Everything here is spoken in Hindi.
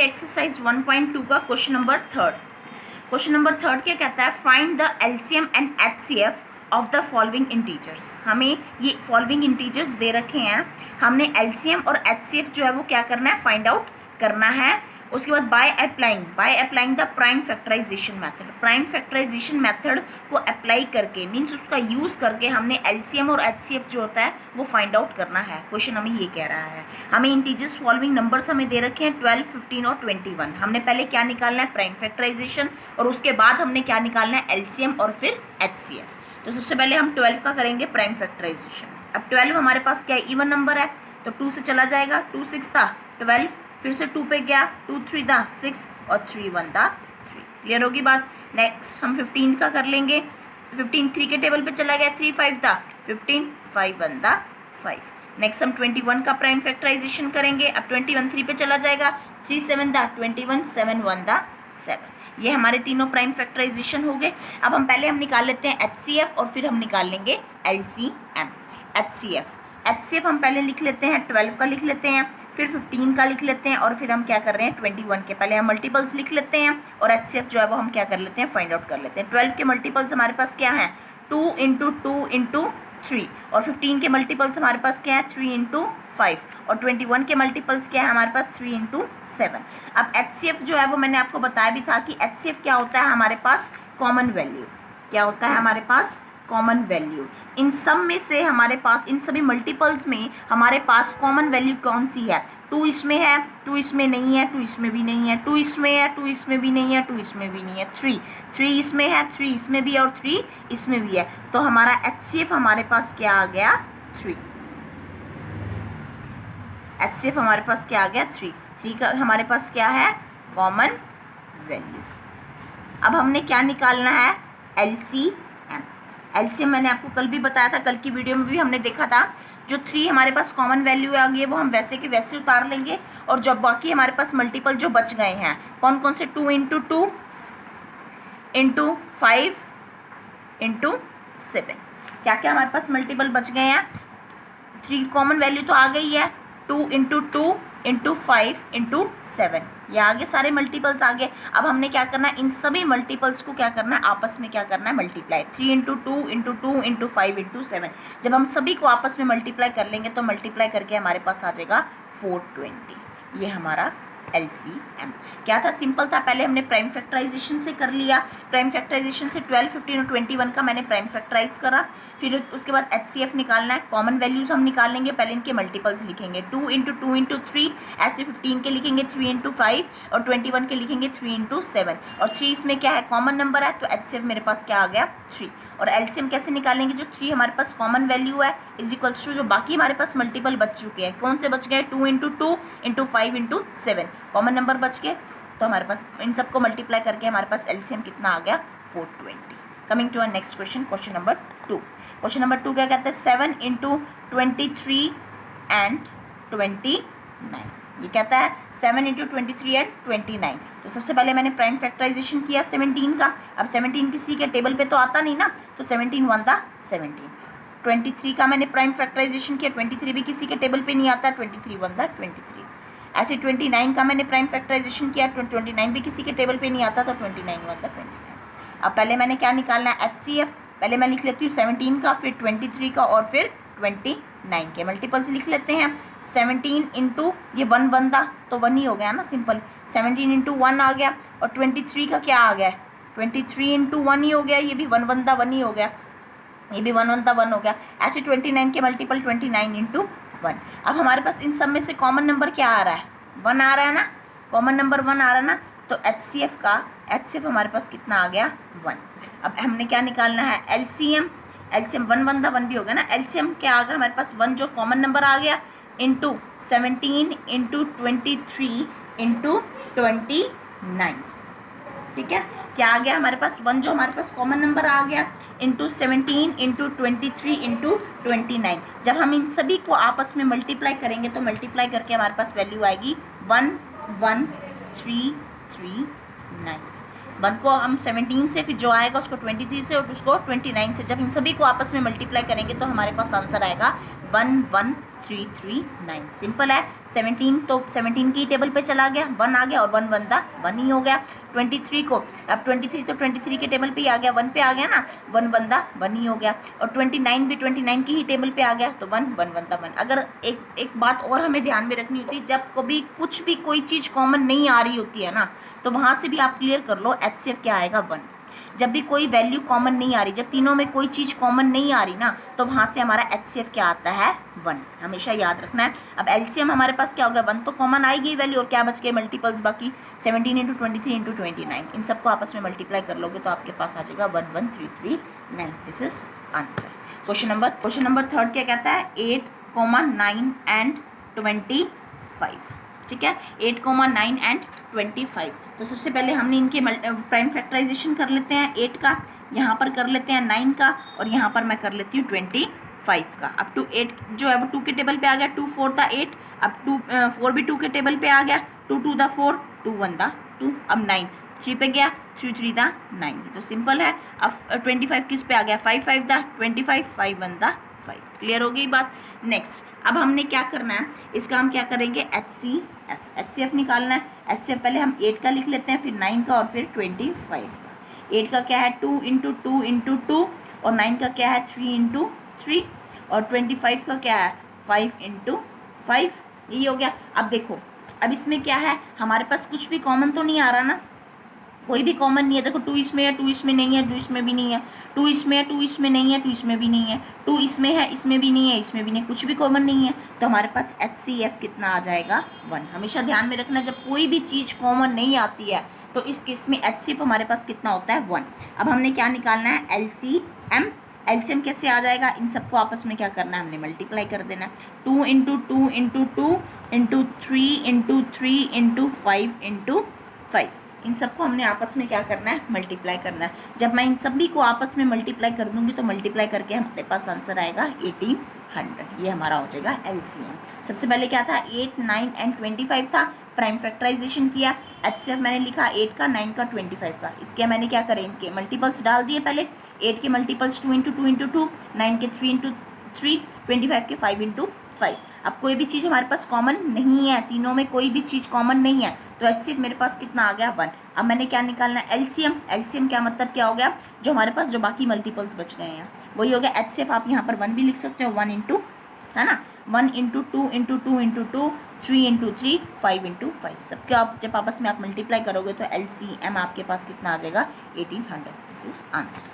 एक्सरसाइज 1.2 का question number third. Question number third क्या कहता है, find the LCM and HCF of the following integers. हमें ये फॉलोइंग इंटीजर्स दे रखे हैं, हमने एलसीएम और एचसीएफ जो है वो क्या करना है, फाइंड आउट करना है। उसके बाद by applying the prime factorization method, prime factorization method को अप्लाई करके मीन्स उसका यूज़ करके हमने एलसीएम और एचसीएफ जो होता है वो फाइंड आउट करना है। क्वेश्चन हमें ये कह रहा है, हमें इंटीजर्स फॉलोइंग नंबर्स हमें दे रखे हैं 12, 15 और 21। हमने पहले क्या निकालना है, प्राइम फैक्टराइजेशन, और उसके बाद हमने क्या निकालना है, एलसीएम और फिर एचसीएफ। तो सबसे पहले हम 12 का करेंगे प्राइम फैक्टराइजेशन। अब 12 हमारे पास क्या है, इवन नंबर है, तो 2 से चला जाएगा, 2 6 था 12, फिर से 2 पे गया, 2 3 था 6 और 3 1 था 3। क्लियर होगी बात। नेक्स्ट हम 15 का कर लेंगे। 15 3 के टेबल पे चला गया, 3 5 था 15, 5 1 था 5। नेक्स्ट हम 21 का प्राइम फैक्टराइजेशन करेंगे। अब 21 3 पे चला जाएगा, 3 7 था 21, 7 1 था 7। ये हमारे तीनों प्राइम फैक्टराइजेशन हो गए। अब हम पहले हम निकाल लेते हैं एचसीएफ और फिर हम निकाल लेंगे एलसीएम। एचसीएफ हम पहले लिख लेते हैं, 12 का लिख लेते हैं, फिर 15 का लिख लेते हैं और फिर हम क्या कर रहे हैं, 21 के पहले हम मल्टीपल्स लिख लेते हैं और एचसीएफ जो है वो हम क्या कर लेते हैं, फाइंड आउट कर लेते हैं। 12 के मल्टीपल्स हमारे पास क्या हैं, 2 × 2 × 3, और 15 के मल्टीपल्स हमारे पास क्या है, 3 × 5, और 21 के मल्टीपल्स क्या है हमारे पास, 3 × 7। अब एचसीएफ जो है वो मैंने आपको बताया भी था कि एचसीएफ क्या होता है, हमारे पास कॉमन वैल्यू। क्या होता है हमारे पास, कॉमन वैल्यू। इन सब में से हमारे पास, इन सभी मल्टीपल्स में हमारे पास कॉमन वैल्यू कौन सी है, 2 इसमें है, 2 इसमें नहीं है, 2 इसमें भी नहीं है, 2 इसमें है, 2 इसमें भी नहीं है, 2 इसमें भी नहीं है, 3 इसमें है, 3 इसमें भी है और 3 इसमें भी है। तो हमारा एचसीएफ हमारे पास क्या आ गया, 3। एचसीएफ हमारे पास क्या आ गया, 3 का हमारे पास क्या है, कॉमन वैल्यू। अब हमने क्या निकालना है, एलसीएम। एलसीएम मैंने आपको कल भी बताया था, कल की वीडियो में भी हमने देखा था। जो 3 हमारे पास कॉमन वैल्यू आ गई है वो हम वैसे के वैसे उतार लेंगे, और जब बाकी हमारे पास मल्टीपल जो बच गए हैं, कौन कौन से, 2 × 2 × 5 × 7, क्या क्या हमारे पास मल्टीपल बच गए हैं। 3 कॉमन वैल्यू तो आ गई है, 2 × 2 × 5 × 7, ये आगे सारे मल्टीपल्स आ गए। अब हमने क्या करना है, इन सभी मल्टीपल्स को क्या करना है, आपस में क्या करना है, मल्टीप्लाई। 3 × 2 × 2 × 5 × 7, जब हम सभी को आपस में मल्टीप्लाई कर लेंगे तो मल्टीप्लाई करके हमारे पास आ जाएगा 420। ये हमारा एलसीएम। क्या था, सिंपल था, पहले हमने प्राइम फैक्टराइजेशन से कर लिया। प्राइम फैक्टराइजेशन से 12, 15 और 21 का मैंने प्राइम फैक्टराइज करा। फिर उसके बाद एचसीएफ निकालना है, कॉमन वैल्यूज़ हम निकाल लेंगे, पहले इनके मल्टीपल्स लिखेंगे, 2 × 2 × 3, ऐसे 15 के लिखेंगे 3 × 5 और 21 के लिखेंगे 3 × 7, और 3 इसमें क्या है, कॉमन नंबर है, तो एचसीएफ मेरे पास क्या आ गया, 3। और एलसीएम कैसे निकालेंगे, जो 3 हमारे पास कॉमन वैल्यू है इज इक्वल्स टू जो बाकी हमारे पास मल्टीपल बच चुके हैं, कौन से बच गए, 2 × 2 × 5 × 7 कॉमन नंबर बच गए, तो हमारे पास इन सबको मल्टीप्लाई करके हमारे पास एलसीएम कितना आ गया, 420। Coming to our next question, question number 2। Question number 2 क्या कहते हैं, 7 × 23 and 29। ये कहता है 7 × 23 and 29। तो सबसे पहले मैंने प्राइम फैक्टराइजेशन किया 17 का। अब 17 किसी के टेबल पे तो आता नहीं ना, तो 17 1 था 17। 23 का मैंने प्राइम फैक्टराइजेशन किया, 23 भी किसी के टेबल पे नहीं आता, 23 1 था 23। ऐसे 29 का मैंने प्राइम फैक्टराइजेशन किया, 29 भी किसी के टेबल पे नहीं आता, तो 29 1 था 29। अब पहले मैंने क्या निकालना है, एचसीएफ। पहले मैं लिख लेती हूँ 17 का, फिर 23 का और फिर 29 के मल्टीपल्स लिख लेते हैं। 17 × ये 1 1 था तो 1 ही हो गया ना, सिंपल। 17 × 1 आ गया, और 23 का क्या आ गया, 23 × 1 ही हो गया, ये भी 1 1 था 1 ही हो गया, ये भी 1 1 था 1 हो गया। ऐसे 29 के मल्टीपल 29 × 1। अब हमारे पास इन सब में से कॉमन नंबर क्या आ रहा है, 1 आ रहा है ना, कॉमन नंबर 1 आ रहा है ना, तो एचसीएफ हमारे पास कितना आ गया, 1। अब हमने क्या निकालना है, एलसीएम। 1 1 था 1 भी हो गया ना, एलसीएम क्या आ गया हमारे पास, 1 जो कॉमन नंबर आ गया, इंटू 17 × 23 × 29। ठीक है, क्या आ गया हमारे पास, 1 जो हमारे पास कॉमन नंबर आ गया, इंटू 17 × 23 × 29। जब हम इन सभी को आपस में मल्टीप्लाई करेंगे तो मल्टीप्लाई करके हमारे पास वैल्यू आएगी 11339। 1 को हम 17 से, फिर जो आएगा उसको 23 से और उसको 29 से, जब इन सभी को आपस में मल्टीप्लाई करेंगे तो हमारे पास आंसर आएगा 11 339। सिंपल है। 17 तो 17 की टेबल पे चला गया, 1 आ गया और 1 बनता 1 ही हो गया। 23 को, अब 23 तो 23 के टेबल पे ही आ गया, 1 पे आ गया ना, 1 बनता 1 ही हो गया। और 29 भी 29 की ही टेबल पे आ गया, तो 1 बनता 1। अगर एक बात और हमें ध्यान में रखनी होती है, जब कभी कुछ भी कोई चीज़ कॉमन नहीं आ रही होती है ना, तो वहाँ से भी आप क्लियर कर लो HCF क्या आएगा 1। जब भी कोई वैल्यू कॉमन नहीं आ रही, जब तीनों में कोई चीज़ कॉमन नहीं आ रही ना, तो वहाँ से हमारा HCF क्या आता है 1, हमेशा याद रखना है। अब LCM हमारे पास क्या होगा, 1 तो कॉमन आएगी वैल्यू, और क्या बच गए मल्टीपल्स बाकी 17 × 23 × 29। इन सबको आपस में मल्टीप्लाई कर लोगे तो आपके पास आ जाएगा 11339। This is answer. Question number 3 क्या कहता है, 8, 9 एंड 25। ठीक है, 8, 9 एंड 25। तो सबसे पहले हमने इनके प्राइम फैक्टराइजेशन कर लेते हैं 8 का, यहाँ पर कर लेते हैं 9 का, और यहाँ पर मैं कर लेती हूँ 25 का। अब 8 जो है वो 2 के टेबल पे आ गया, 2 4 था 8, अब 4 भी 2 के टेबल पे आ गया, 2 2 था 4, 2 1 था 2, अब 9 3 पे गया, 3 3 था 9। तो सिंपल है। अब 25 किस पे आ गया, 5 5 था 25, 5 1 था 5। क्लियर हो गई बात। नेक्स्ट, अब हमने क्या करना है, इसका हम क्या करेंगे, HCF निकालना है। HCF पहले हम 8 का लिख लेते हैं, फिर 9 का, और फिर 25 का। 8 का क्या है 2 × 2 × 2, और 9 का क्या है 3 × 3, और 25 का क्या है 5 × 5। यही हो गया। अब देखो, अब इसमें क्या है, हमारे पास कुछ भी कॉमन तो नहीं आ रहा ना, कोई भी कॉमन नहीं है। देखो 2 इसमें है, 2 इसमें नहीं है, 2 इसमें भी नहीं है, 2 इसमें है, 2 इसमें नहीं है, 2 इसमें भी नहीं है, 2 इसमें है, इसमें भी नहीं है, इसमें भी नहीं, कुछ भी कॉमन नहीं है। तो हमारे पास HCF कितना आ जाएगा 1। हमेशा ध्यान में रखना, जब कोई भी चीज़ कॉमन नहीं आती है तो इस केस में HCF हमारे पास कितना होता है 1। अब हमने क्या निकालना है, LCM कैसे आ जाएगा, इन सबको आपस में क्या करना है, हमने मल्टीप्लाई कर देना है। 2 × 2 × 2 × 3 × 3 × 5 × 5। इन सबको हमने आपस में क्या करना है, मल्टीप्लाई करना है। जब मैं इन सभी को आपस में मल्टीप्लाई कर दूंगी तो मल्टीप्लाई करके हमारे पास आंसर आएगा 1800। ये हमारा हो जाएगा LCM। सबसे पहले क्या था, 8, 9 एंड 25 था, प्राइम फैक्टराइजेशन किया। HCF मैंने लिखा 8 का, 9 का, 25 का। इसके मैंने क्या करें, इनके मल्टीपल्स डाल दिए। पहले 8 के मल्टीपल्स 2 × 2 × 2, 9 के 3 × 3, 25 के 5 × 5। अब कोई भी चीज़ हमारे पास कॉमन नहीं है, तीनों में कोई भी चीज़ कॉमन नहीं है, तो HCF मेरे पास कितना आ गया 1। अब मैंने क्या निकालना है, LCM क्या मतलब क्या हो गया, जो हमारे पास जो बाकी मल्टीपल्स बच गए हैं वही हो गया HCF। आप यहाँ पर 1 भी लिख सकते हो, 1 × है ना, 1 × 2 × 2 × 2, 3 × 3, 5 × 5। सबके आप जब आपस में आप मल्टीप्लाई करोगे तो LCM आपके पास कितना आ जाएगा 1800। This is answer.